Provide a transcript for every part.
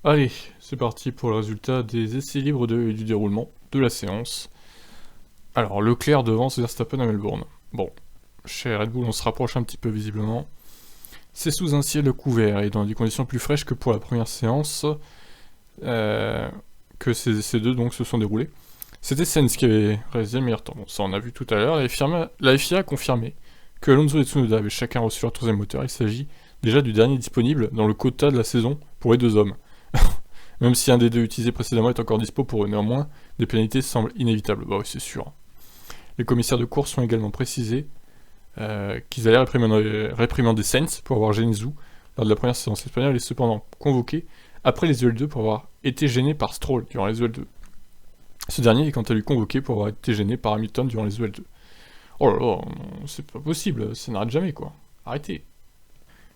Allez, c'est parti pour le résultat des essais libres du déroulement de la séance. Alors, Leclerc devance Verstappen à Melbourne. Bon, chez Red Bull, on se rapproche un petit peu visiblement. C'est sous un ciel couvert et dans des conditions plus fraîches que pour la première séance que ces essais deux donc se sont déroulés. C'était Sainz qui avait réalisé le meilleur temps. Bon, ça on a vu tout à l'heure. La FIA a confirmé que Alonso et Tsunoda avaient chacun reçu leur troisième moteur. Il s'agit déjà du dernier disponible dans le quota de la saison pour les deux hommes. Même si un des deux utilisés précédemment est encore dispo pour eux, néanmoins, des pénalités semblent inévitables. Bah oui, c'est sûr. Les commissaires de course ont également précisé qu'ils allaient réprimander Sainz pour avoir gêné Zhou lors de la première séance espagnole et cependant convoqué après les UL2 pour avoir été gêné par Stroll durant les UL2. Ce dernier est quant à lui convoqué pour avoir été gêné par Hamilton durant les UL2. Oh là là, c'est pas possible, ça n'arrête jamais quoi. Arrêtez.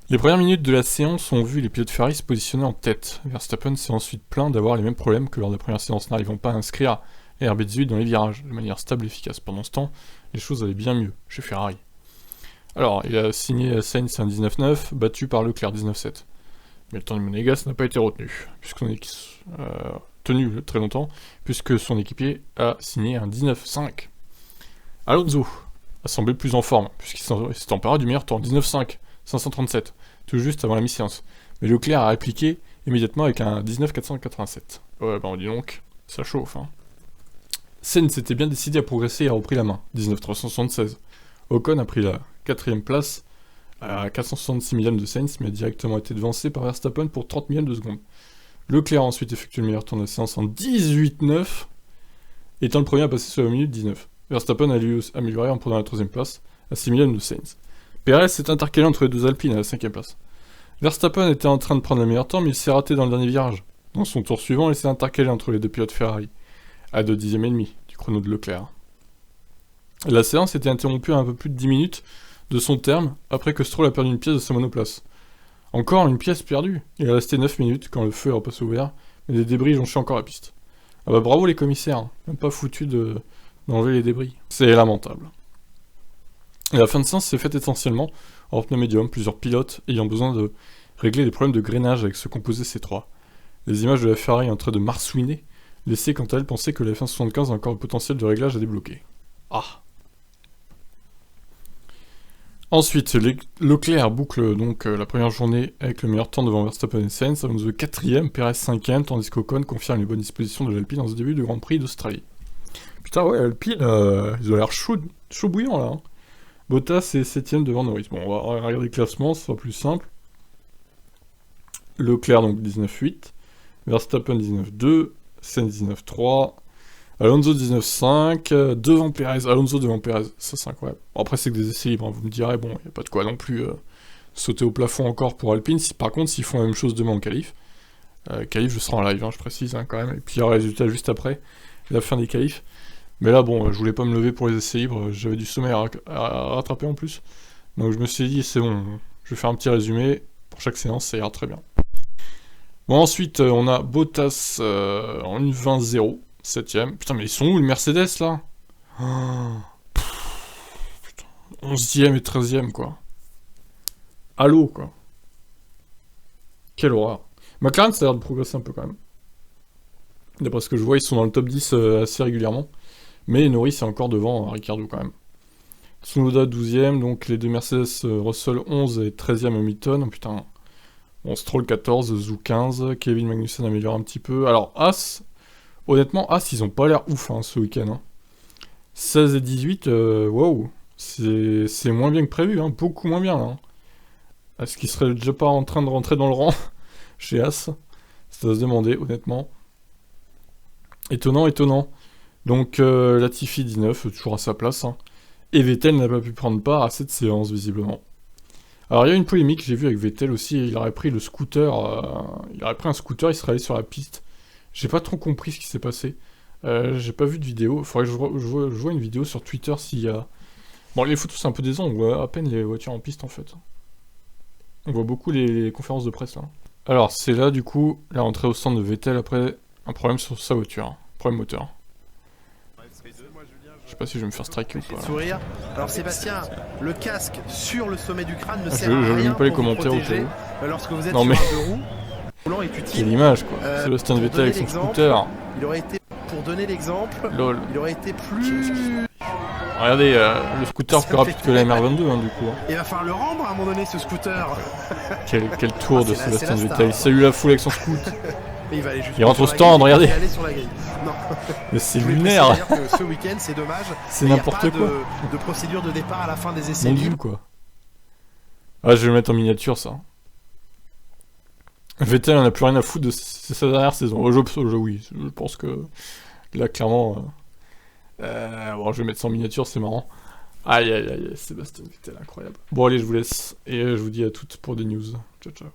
Les premières minutes de la séance ont vu les pilotes Ferrari se positionner en tête. Verstappen s'est ensuite plaint d'avoir les mêmes problèmes que lors de la première séance, n'arrivant pas à inscrire RB18 dans les virages de manière stable et efficace. Pendant ce temps, les choses allaient bien mieux chez Ferrari. Alors, il a signé Sainz un 19-9, battu par Leclerc 19-7. Mais le temps de Monégas n'a pas été retenu, tenu très longtemps, puisque son équipier a signé un 19-5. Alonso a semblé plus en forme, puisqu'il s'est emparé du meilleur temps, 19-5. 537, tout juste avant la mi-séance. Mais Leclerc a répliqué immédiatement avec un 19-487. Ouais, bah on dit donc, ça chauffe, hein. Sainz s'était bien décidé à progresser et a repris la main, 19-376. Ocon a pris la 4ème place à 466 millièmes de Sainz, mais a directement été devancé par Verstappen pour 30 millièmes de seconde. Leclerc a ensuite effectué le meilleur tour de la séance en 18-9, étant le premier à passer sur la minute 19. Verstappen a lui amélioré en prenant la 3ème place à 6 millièmes de Sainz. Perez s'est intercalé entre les deux Alpines à la 5ème place. Verstappen était en train de prendre le meilleur temps, mais il s'est raté dans le dernier virage. Dans son tour suivant, il s'est intercalé entre les deux pilotes Ferrari, à 2 dixièmes et demi du chrono de Leclerc. La séance était interrompue à un peu plus de 10 minutes de son terme, après que Stroll a perdu une pièce de sa monoplace. Encore une pièce perdue. Il est resté 9 minutes quand le feu est repassé ouvert, mais des débris jonchaient encore la piste. Ah bah bravo les commissaires, hein. Même pas foutu d'enlever les débris. C'est lamentable. Et la fin de séance s'est faite essentiellement en pneu médium, plusieurs pilotes ayant besoin de régler les problèmes de grainage avec ce composé C3. Les images de la Ferrari en train de marsouiner laissaient quant à elles penser que la F175 a encore le potentiel de réglage à débloquer. Ah. Ensuite, Leclerc boucle donc la première journée avec le meilleur temps devant Verstappen et Sainz, Alonso 4ème, Perez 5ème, tandis qu'Ocon confirme les bonnes dispositions de l'Alpine dans ce début de Grand Prix d'Australie. Putain ouais, Alpine, ils ont l'air chaud bouillant là, hein. Bottas est 7ème devant Norris. Bon, on va regarder le classement, ce sera plus simple. Leclerc donc 19-8, Verstappen 19-2, Sainz 19-3, Alonso 19-5, devant Perez, Alonso devant Perez, ça c'est incroyable. Bon, après c'est que des essais libres, hein. Vous me direz, bon, il n'y a pas de quoi non plus sauter au plafond encore pour Alpine. Par contre, s'ils font la même chose demain en qualif, je serai en live, hein, je précise hein, quand même, et puis il y aura le résultat juste après, la fin des qualifs. Mais là, bon, je voulais pas me lever pour les essais libres, j'avais du sommeil à rattraper en plus. Donc je me suis dit, c'est bon, je vais faire un petit résumé, pour chaque séance, ça ira très bien. Bon, ensuite, on a Bottas en 1.20.0, 7ème. Putain, mais ils sont où, le Mercedes, là putain, 11ème et 13ème, quoi. Allô, quoi. Quelle horreur. McLaren, ça a l'air de progresser un peu, quand même. D'après ce que je vois, ils sont dans le top 10 assez régulièrement. Mais Norris est encore devant Ricciardo quand même. Tsunoda 12ème, donc les deux Mercedes, Russell 11 et 13ème Hamilton. Oh, putain. Bon, Stroll 14, Zhou 15, Kevin Magnussen améliore un petit peu. Alors, As, honnêtement, As, ils ont pas l'air ouf hein, ce week-end. Hein. 16 et 18, wow. C'est moins bien que prévu, hein, beaucoup moins bien. Hein. Est-ce qu'ils seraient déjà pas en train de rentrer dans le rang chez As? Ça doit se demander, honnêtement. Étonnant, étonnant. Donc Latifi 19, toujours à sa place. Hein. Et Vettel n'a pas pu prendre part à cette séance, visiblement. Alors il y a une polémique, j'ai vu avec Vettel aussi, il aurait pris le scooter, il aurait pris un scooter, il serait allé sur la piste. J'ai pas trop compris ce qui s'est passé. J'ai pas vu de vidéo, il faudrait que je vois une vidéo sur Twitter s'il y a... Bon, les photos c'est un peu décent, on voit à peine les voitures en piste en fait. On voit beaucoup les conférences de presse là. Alors c'est là du coup, la rentrée au stand de Vettel après un problème sur sa voiture, problème moteur. Je sais pas si je vais me faire striker ou pas. Sourire. Alors Sébastien, le casque sur le sommet du crâne ne sert je à lis rien pas les pour vous commentaires protéger au lorsque vous êtes non, sur mais... un deux roues. volant est Quelle utile. image, quoi. Sébastien pour Vettel avec donner son l'exemple, scooter. Il aurait été, pour donner l'exemple, Lol. il aurait été plus... Regardez, le scooter Ça plus me rapide fait que la MR22, hein, du coup. Hein. Il va falloir le rendre à un moment donné, ce scooter. Quel tour de c'est Sébastien la star, Vettel. Il hein. salue la foule avec son scoot. Et il va aller juste Il rentre sur au la stand, grille, regardez. il va aller sur la grille. Non. Mais c'est Je voulais lunaire. préciser d'ailleurs que ce week-end, c'est dommage. C'est il y a n'importe pas quoi. de procédure de départ à la fin des essais Mon dieu, libres. quoi. Ah, je vais le mettre en miniature, ça. Vettel en a plus rien à foutre de sa dernière saison. Au jeu, oui. Je pense que là, clairement. Bon, je vais mettre ça en miniature, c'est marrant. Aïe, aïe, aïe, Sébastien Vettel, incroyable. Bon, allez, je vous laisse. Et je vous dis à toutes pour des news. Ciao, ciao.